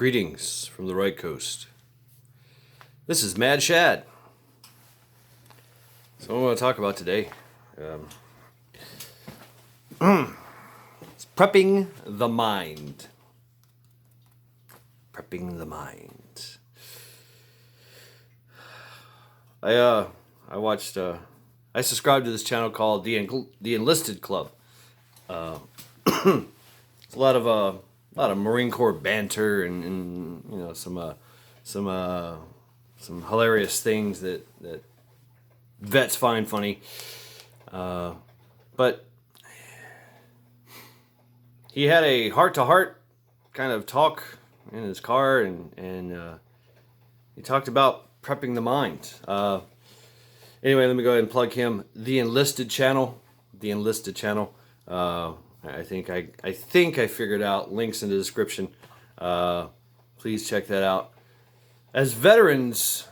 Greetings from the right coast. This is Mad Shad. So what I want to talk about today is prepping the mind. Prepping the mind. I watched. I subscribed to this channel called the Enlisted Club. It's a lot of Marine Corps banter and you know some hilarious things that vets find funny. But he had a heart-to-heart kind of talk in his car, and he talked about prepping the mind. Anyway, let me go ahead and plug him. The Enlisted channel. The Enlisted channel. I think I figured out. Links in the description. Please check that out. As veterans,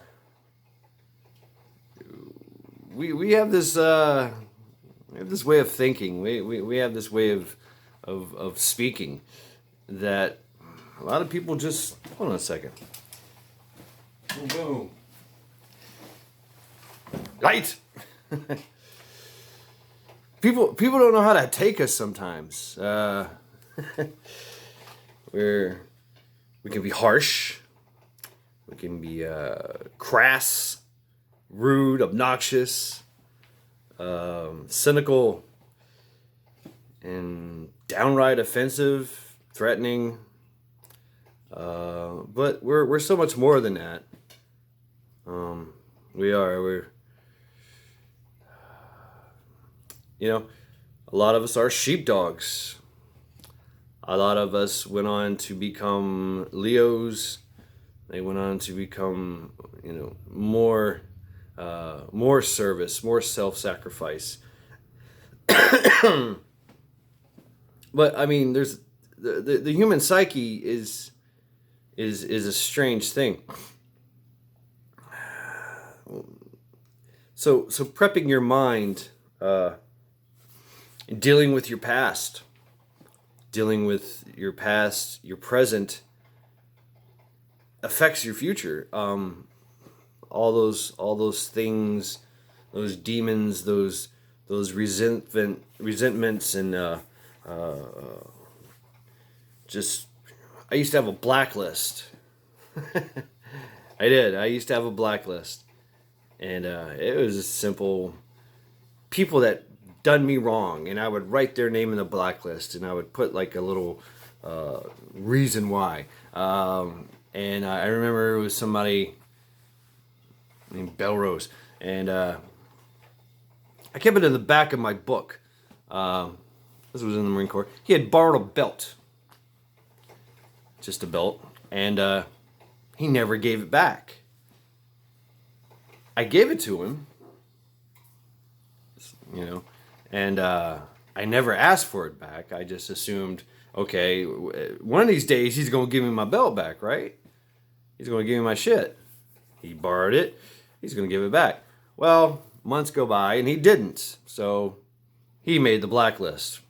we have this way of thinking. We have this way of speaking that a lot of people just hold on a second. Boom. Light. People don't know how to take us sometimes. We can be harsh. We can be crass, rude, obnoxious, cynical, and downright offensive, threatening. But we're so much more than that. We're a lot of us are sheepdogs. A lot of us went on to become Leos. They went on to become, more service, more self-sacrifice. But I mean, there's the human psyche is a strange thing. So prepping your mind, dealing with your past, your present affects your future. All those things, those demons, those resentments, and I used to have a blacklist. I did. I used to have a blacklist, and it was just simple people that done me wrong, and I would write their name in the blacklist, and I would put like a little reason why. And I remember it was somebody named Belrose, and I kept it in the back of my book. This was in the Marine Corps. He had borrowed a belt, just a belt, and he never gave it back. I gave it to him, and I never asked for it back. I just assumed, okay, one of these days he's going to give me my belt back, right? He's going to give me my shit. He borrowed it. He's going to give it back. Well, months go by, and he didn't. So he made the blacklist.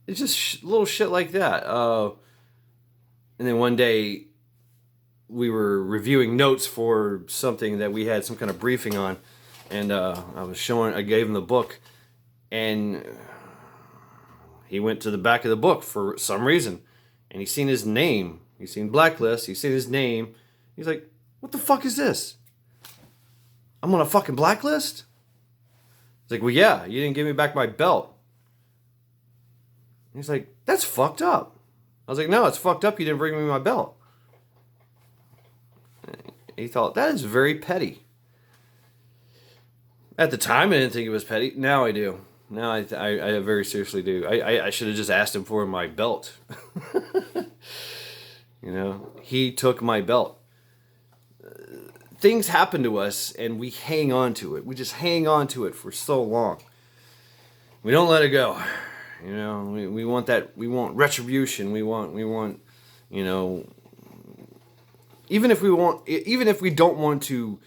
It's just little shit like that. And then one day, we were reviewing notes for something that we had some kind of briefing on, and I gave him the book, and he went to the back of the book for some reason, and he seen his name. He seen blacklist. He seen his name. He's like, "What the fuck is this? I'm on a fucking blacklist?" He's like, "Well, yeah, you didn't give me back my belt." He's like, "That's fucked up." I was like, "No, it's fucked up. You didn't bring me my belt." He thought, that is very petty. At the time, I didn't think it was petty. Now I do. Now I very seriously do. I should have just asked him for my belt. He took my belt. Things happen to us, and we hang on to it. We just hang on to it for so long. We don't let it go. We want that. We want retribution. We want. Even if we don't want to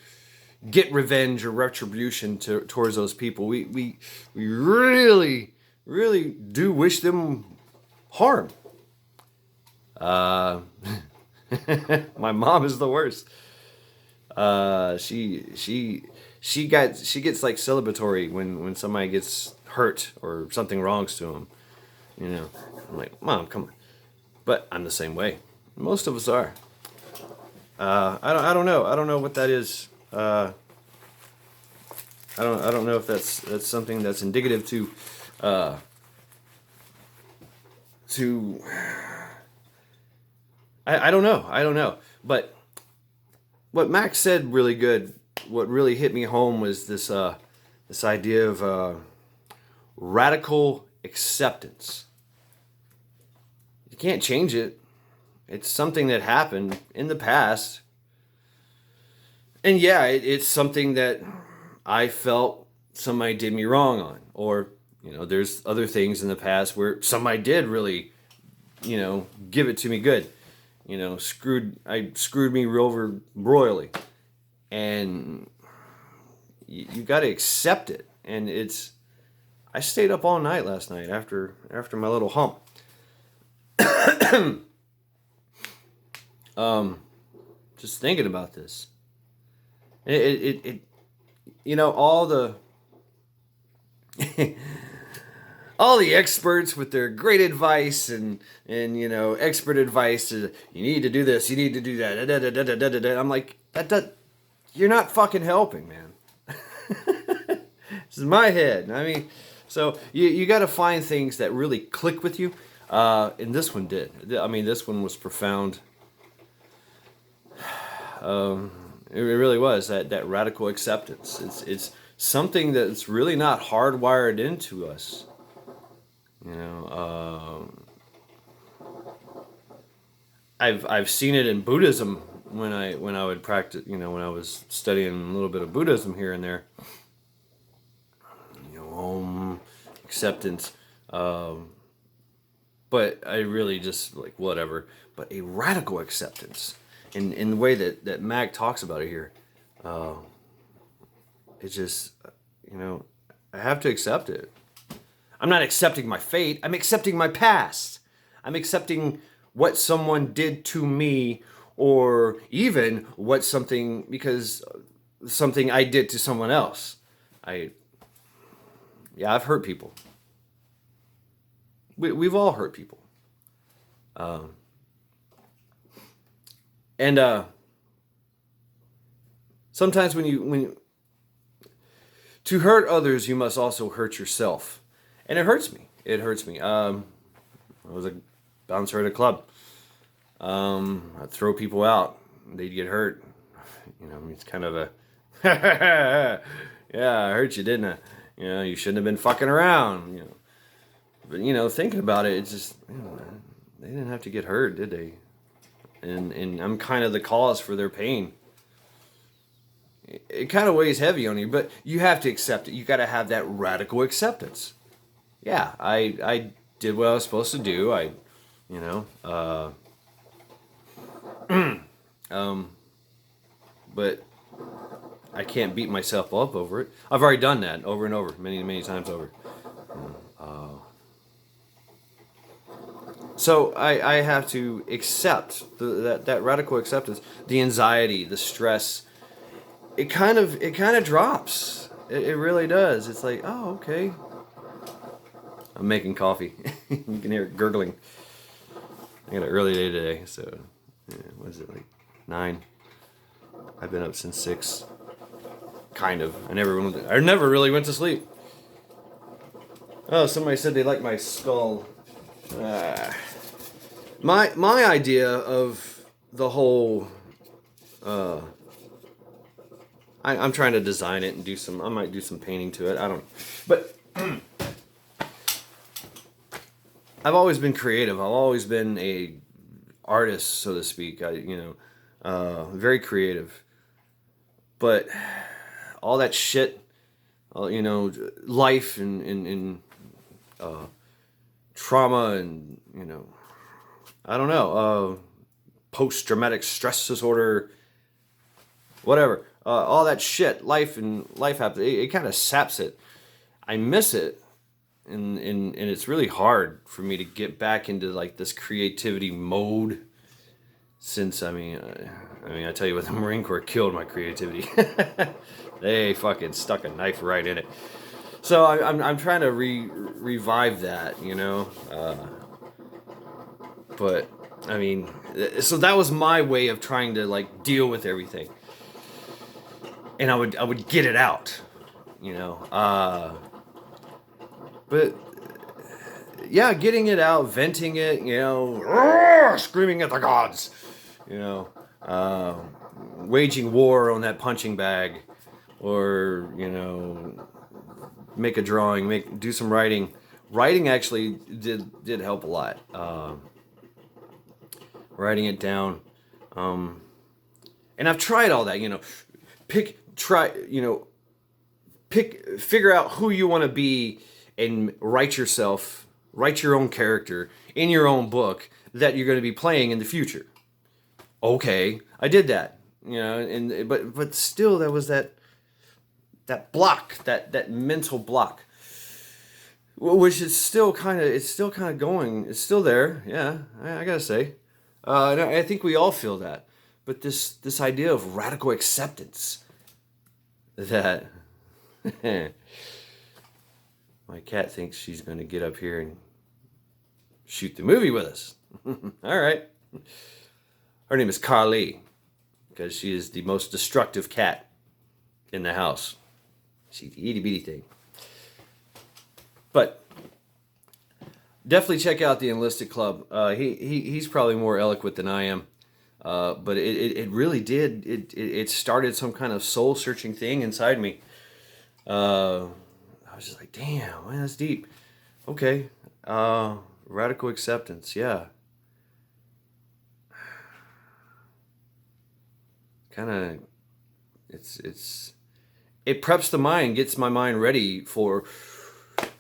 get revenge or retribution towards those people, we really do wish them harm. Uh, my mom is the worst. She gets like celebratory when somebody gets hurt or something wrongs to them. You know, I'm like, Mom, come on. But I'm the same way. Most of us are. I don't know. I don't know what that is. I don't know if that's something that's indicative uh, to I don't know. I don't know. But what Max said really good. What really hit me home was this idea of radical acceptance. You can't change it. It's something that happened in the past. And yeah, it's something that I felt somebody did me wrong on. Or, there's other things in the past where somebody did really, give it to me good. Screwed me over royally. And you got to accept it. And I stayed up all night last night after my little hump. Just thinking about this. All the all the experts with their great advice and expert advice. You need to do this. You need to do that. Da, da, da, da, da, da, da. I'm like, you're not fucking helping, man. This is my head. I mean, so you got to find things that really click with you. And this one did. I mean, this one was profound. It really was that radical acceptance. It's something that's really not hardwired into us. I've seen it in Buddhism when I would practice. When I was studying a little bit of Buddhism here and there. Acceptance. But I really just like whatever. But a radical acceptance. In the way that Mac talks about it here, it's just, I have to accept it. I'm not accepting my fate. I'm accepting my past. I'm accepting what someone did to me, or even because something I did to someone else. I've hurt people. We've all hurt people. And sometimes when to hurt others, you must also hurt yourself, and it hurts me. It hurts me. I was a bouncer at a club. I'd throw people out; they'd get hurt. It's kind of a yeah, I hurt you, didn't I? You shouldn't have been fucking around. But thinking about it, it's just they didn't have to get hurt, did they? And I'm kind of the cause for their pain. It kind of weighs heavy on you, but you have to accept it. You got to have that radical acceptance. Yeah, I did what I was supposed to do. But I can't beat myself up over it. I've already done that over and over, many, many times over. So I have to accept that radical acceptance, the anxiety, the stress. It kind of drops. It really does. It's like, oh, okay. I'm making coffee. You can hear it gurgling. I got an early day today, so what is it, like 9? I've been up since 6. Kind of. I never really went to sleep. Oh, somebody said they liked my skull. My idea of the whole, I'm trying to design it and I might do some painting to it. I don't know. But I've always been creative. I've always been a artist, so to speak. Very creative. But all that shit, life and trauma and, I don't know, post-traumatic stress disorder, whatever. All that shit, life happens. It kind of saps it. I miss it. and it's really hard for me to get back into like this creativity mode. Since I tell you what, the Marine Corps killed my creativity. They fucking stuck a knife right in it. So I'm trying to revive that, you know. But I mean, so that was my way of trying to like deal with everything, and I would get it out, you know. But yeah, getting it out, venting it, you know, screaming at the gods, you know, waging war on that punching bag, or you know, make a drawing, do some writing. Writing actually did help a lot. Writing it down, and I've tried all that, you know, figure out who you want to be and write your own character in your own book that you're going to be playing in the future. Okay, I did that, you know, and but still there was that block, that mental block, which is still kind of going. It's still there. Yeah, I gotta say. I think we all feel that, but this idea of radical acceptance that my cat thinks she's going to get up here and shoot the movie with us. All right. Her name is Carly, because she is the most destructive cat in the house. She's the itty bitty thing. But definitely check out the Enlisted Club. He's probably more eloquent than I am. But it really did. It started some kind of soul searching thing inside me. I was just like, damn, man, that's deep. Okay. Radical acceptance. Yeah. Kind of, it preps the mind, gets my mind ready for,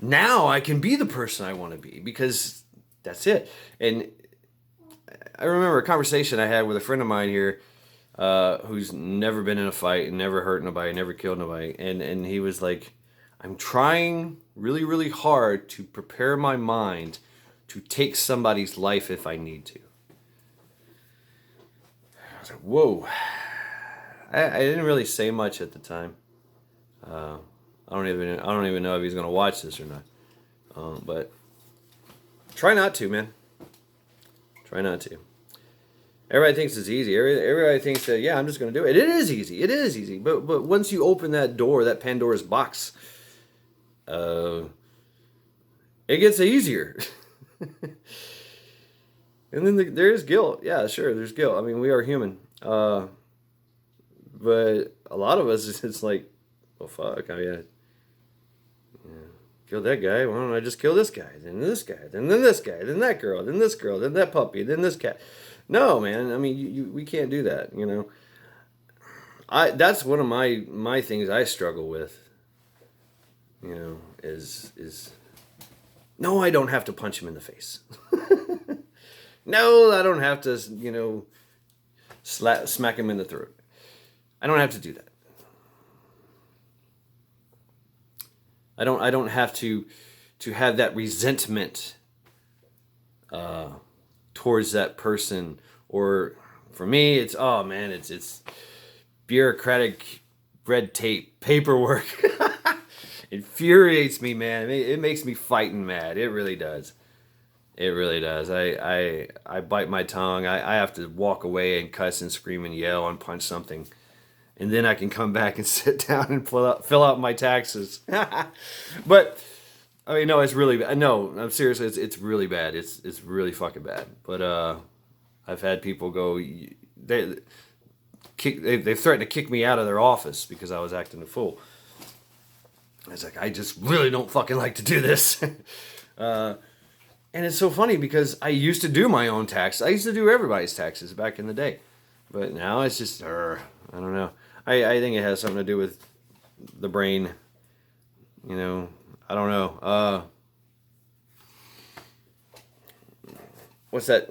now I can be the person I want to be, because that's it. And I remember a conversation I had with a friend of mine here, who's never been in a fight and never hurt nobody, never killed nobody. And he was like, I'm trying really, really hard to prepare my mind to take somebody's life if I need to. I was like, whoa. I didn't really say much at the time. I don't even know if he's gonna watch this or not. But try not to, man. Try not to. Everybody thinks it's easy. Everybody thinks that, yeah, I'm just gonna do it. It is easy. It is easy. But once you open that door, that Pandora's box, it gets easier. And then there is guilt. Yeah, sure, there's guilt. I mean, we are human. But a lot of us, it's like, well, fuck, kill that guy. Why don't I just kill this guy? Then this guy. Then this guy. Then that girl. Then this girl. Then that puppy. Then this cat. No, man. I mean, we can't do that. You know. That's one of my things I struggle with. You know, is no, I don't have to punch him in the face. No, I don't have to. You know, smack him in the throat. I don't have to do that. I don't have to have that resentment towards that person. Or for me, it's, oh man, it's bureaucratic red tape, paperwork. Infuriates me, man. It makes me fighting mad. It really does. It really does. I bite my tongue. I have to walk away and cuss and scream and yell and punch something. And then I can come back and sit down and fill out my taxes. But I mean, no, it's really bad. No, I'm serious. It's really bad. It's really fucking bad. But I've had people go. They've threatened to kick me out of their office because I was acting a fool. I was like, I just really don't fucking like to do this. And it's so funny because I used to do my own taxes. I used to do everybody's taxes back in the day. But now it's just, I don't know. I think it has something to do with the brain. You know, I don't know. What's that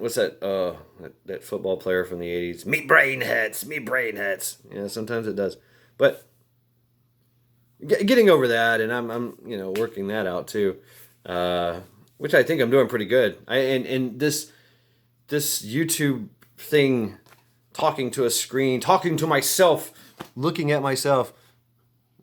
football player from the 80s? Me brain hurts. Yeah, sometimes it does. But getting over that, and I'm working that out too. which I think I'm doing pretty good. And this YouTube thing, talking to a screen, talking to myself, looking at myself,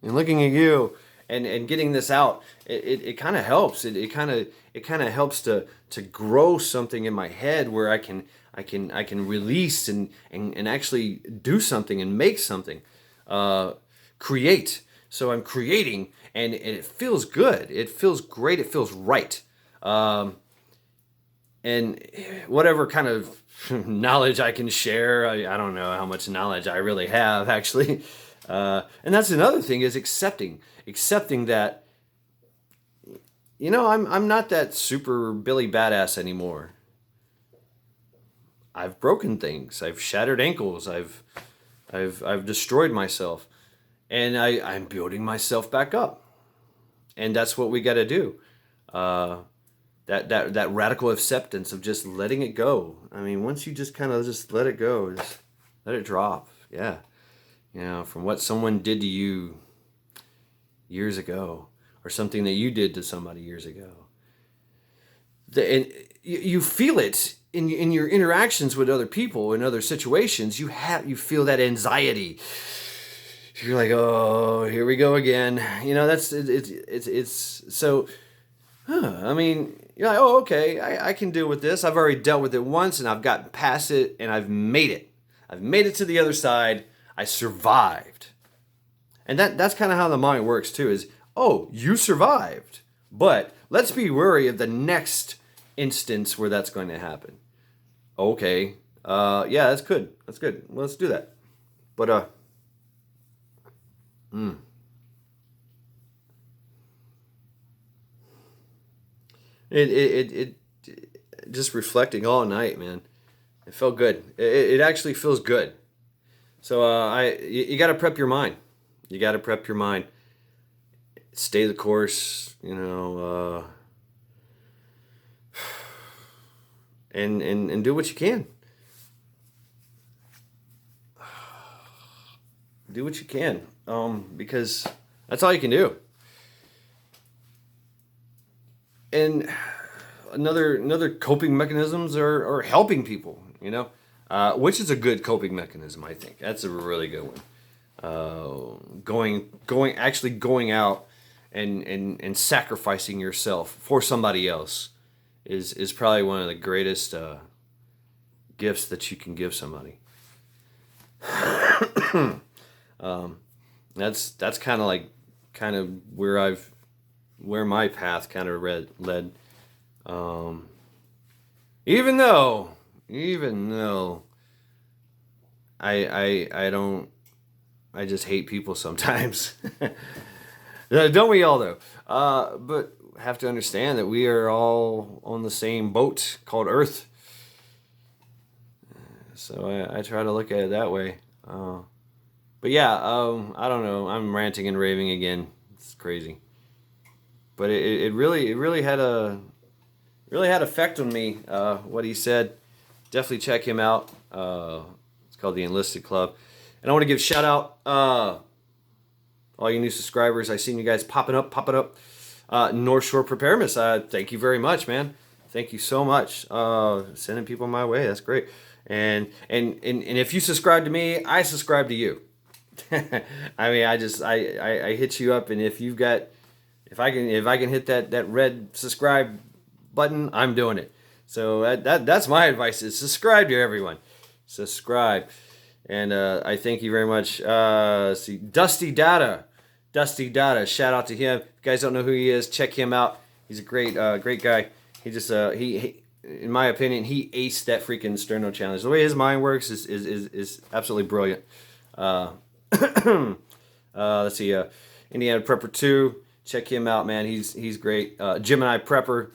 and looking at you, and getting this out, it kind of helps. It kind of helps to grow something in my head where I can release and actually do something and make something, create. So I'm creating, and it feels good. It feels great. It feels right. And whatever kind of knowledge I can share, I don't know how much knowledge I really have actually. And that's another thing, is accepting that, I'm not that super Billy Badass anymore. I've broken things. I've shattered ankles. I've destroyed myself, and I'm building myself back up. And that's what we got to do. That radical acceptance of just letting it go. I mean, once you just kind of just let it go, just let it drop. Yeah, from what someone did to you years ago, or something that you did to somebody years ago. And you feel it in your interactions with other people in other situations. You feel that anxiety. You're like, oh, here we go again. It's so. I mean, you're like, oh, okay, I can deal with this. I've already dealt with it once, and I've gotten past it, and I've made it. I've made it to the other side. I survived. And that's kind of how the mind works too, is, oh, you survived. But let's be wary of the next instance where that's going to happen. Okay. Yeah, that's good. That's good. Well, let's do that. But, it just reflecting all night, man. It felt good. It actually feels good. So you got to prep your mind. You got to prep your mind. Stay the course, and do what you can. Do what you can, because that's all you can do. And another coping mechanisms are helping people, which is a good coping mechanism. I think that's a really good one. Going out and sacrificing yourself for somebody else is probably one of the greatest gifts that you can give somebody. That's kind of where my path kind of led. Even though I don't, I just hate people sometimes. Don't we all though? But have to understand that we are all on the same boat called Earth. So I try to look at it that way. But yeah, I don't know. I'm ranting and raving again. It's crazy. But it really had effect on me. What he said. Definitely check him out. It's called the Enlisted Club. And I want to give a shout out, all you new subscribers. I seen you guys popping up. North Shore Preparedness. Thank you very much, man. Thank you so much. Sending people my way. That's great. And if you subscribe to me, I subscribe to you. I mean, I hit you up, and if I can hit that red subscribe button, I'm doing it. So that's my advice: is subscribe to everyone. Subscribe. And I thank you very much. See, Dusty Data. Shout out to him. If you guys don't know who he is, check him out. He's a great guy. He just he in my opinion, he aced that freaking sterno challenge. The way his mind works is absolutely brilliant. Let's see, Indiana Prepper 2. Check him out, man. He's great. Gemini Prepper.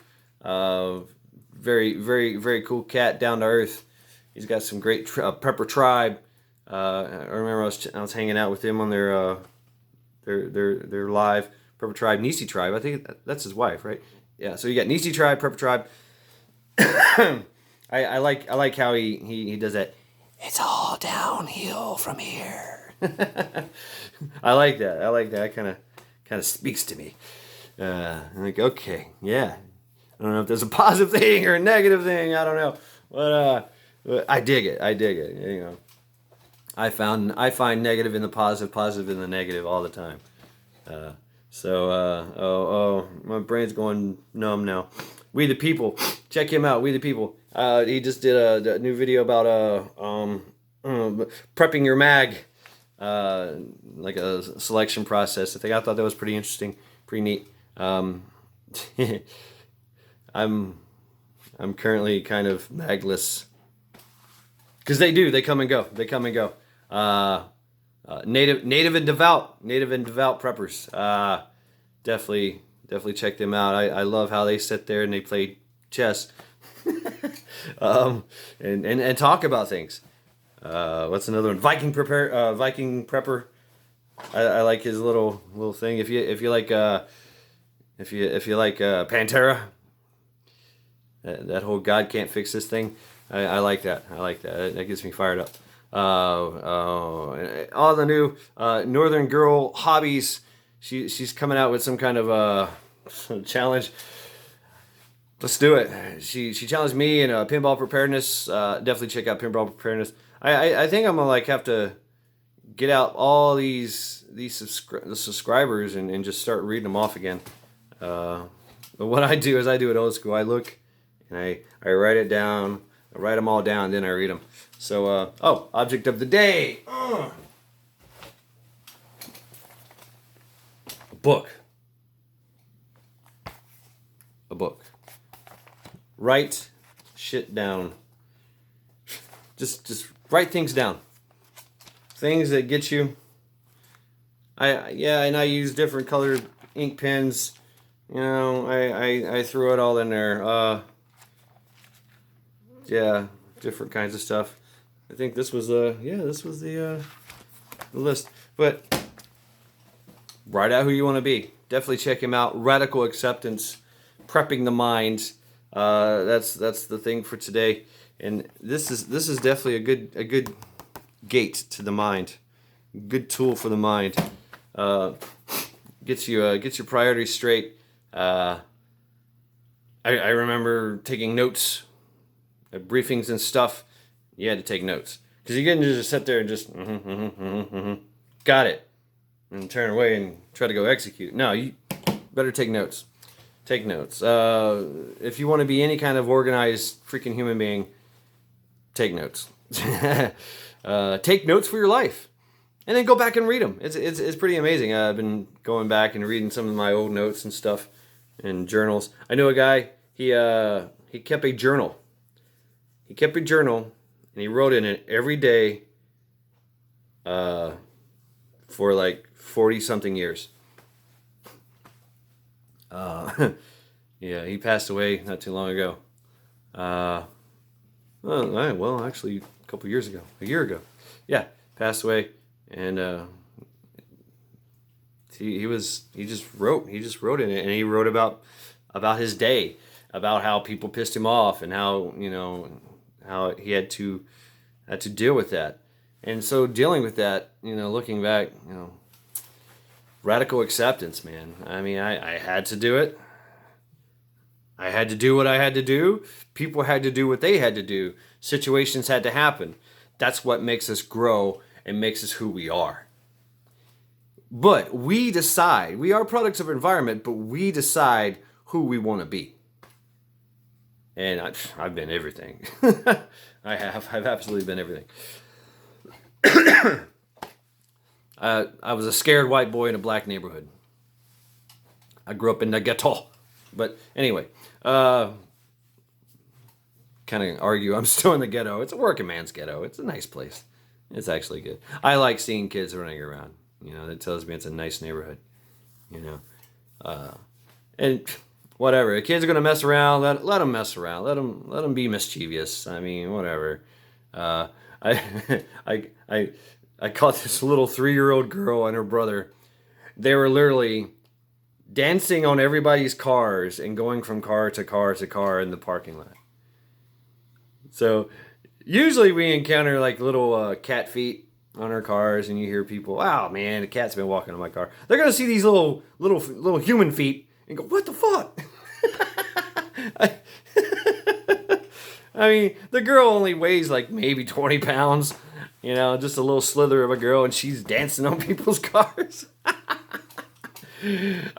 Very, very, very cool cat, down to earth. He's got some great Prepper Tribe. I remember I was hanging out with him on their live Prepper Tribe, Nisi Tribe. I think that's his wife, right? Yeah. So you got Nisi Tribe, Prepper Tribe. I like how he does that. It's all downhill from here. I like that. That kind of speaks to me. I'm like, okay, yeah. I don't know if there's a positive thing or a negative thing. I don't know, but I dig it. I dig it. You know, I find negative in the positive, positive in the negative all the time. Uh, my brain's going numb now. We the People, check him out. We the People. He just did a new video about prepping your mag, like a selection process. I thought that was pretty interesting, pretty neat. I'm currently kind of magless because they come and go. They come and go. Native and devout preppers. Definitely check them out. I love how they sit there and they play chess, and talk about things. What's another one? Viking prepper. I like his little thing. If you like Pantera, that whole God can't fix this thing. I like that. I like that. That gets me fired up. All the new Northern Girl hobbies. She's coming out with some kind of challenge. Let's do it. She challenged me in pinball preparedness. Definitely check out pinball preparedness. I think I'm gonna have to get out all these subscribers and just start reading them off again. But what I do is I do it old school. I look and I write it down. I write them all down, then I read them. So, object of the day. A book. A book. Write shit down. Just write things down. Things that get you. And I use different colored ink pens. You know, I threw it all in there. Different kinds of stuff. I think this was the list. But write out who you want to be. Definitely check him out. Radical Acceptance, Prepping the Mind. That's the thing for today. And this is definitely a good gate to the mind. Good tool for the mind. Gets your priorities straight. I remember taking notes at briefings and stuff. You had to take notes because you couldn't just sit there and just got it and turn away and try to go execute. No, you better take notes. Take notes. If you want to be any kind of organized freaking human being, take notes. Take notes for your life, and then go back and read them. It's pretty amazing. I've been going back and reading some of my old notes and stuff and journals. I know a guy. He kept a journal. He kept a journal, and he wrote in it every day for like 40-something years. Yeah, he passed away not too long ago. Well, actually, a couple years ago. A year ago. Yeah, passed away, and he just wrote in it, and he wrote about his day, about how people pissed him off, and how how he had to deal with that. And so dealing with that, looking back, radical acceptance, man. I mean, I had to do it. I had to do what I had to do. People had to do what they had to do. Situations had to happen. That's what makes us grow and makes us who we are. But we decide. We are products of environment, but we decide who we want to be. And I've been everything. I've absolutely been everything. I was a scared white boy in a black neighborhood. I grew up in the ghetto. But anyway, kind of argue I'm still in the ghetto. It's a working man's ghetto. It's a nice place. It's actually good. I like seeing kids running around. That tells me it's a nice neighborhood. And whatever. The kids are gonna mess around. Let them mess around. Let them be mischievous. I mean, whatever. I caught this little 3-year-old girl and her brother. They were literally dancing on everybody's cars and going from car to car to car in the parking lot. So usually we encounter like little cat feet on our cars, and you hear people, "Wow, man, a cat's been walking on my car." They're gonna see these little human feet and go, what the fuck? I mean, the girl only weighs like maybe 20 pounds, you know, just a little slither of a girl, and she's dancing on people's cars. I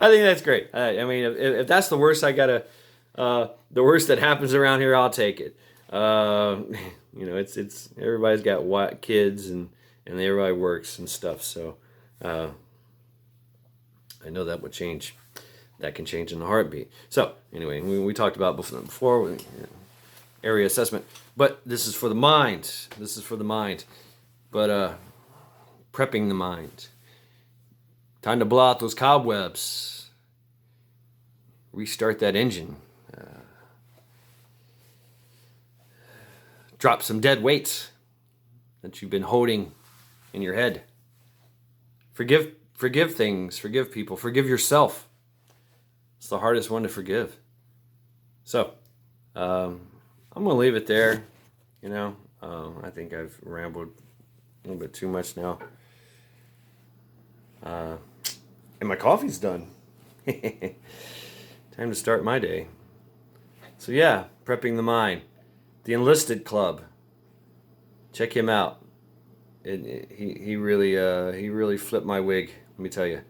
think that's great. I mean, if that's the worst the worst that happens around here, I'll take it. You know, it's everybody's got kids and everybody works and stuff. So I know that would change. That can change in a heartbeat. So anyway, we talked about before area assessment, but this is for the mind. This is for the mind. But prepping the mind. Time to blow out those cobwebs. Restart that engine. Drop some dead weights that you've been holding in your head. Forgive things. Forgive people. Forgive yourself. It's the hardest one to forgive. So, I'm going to leave it there. You know, I think I've rambled a little bit too much now. And my coffee's done. Time to start my day. So yeah, prepping the mind. The Enlisted Club. Check him out. He really flipped my wig. Let me tell you.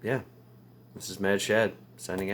Yeah, this is Mad Shad signing out.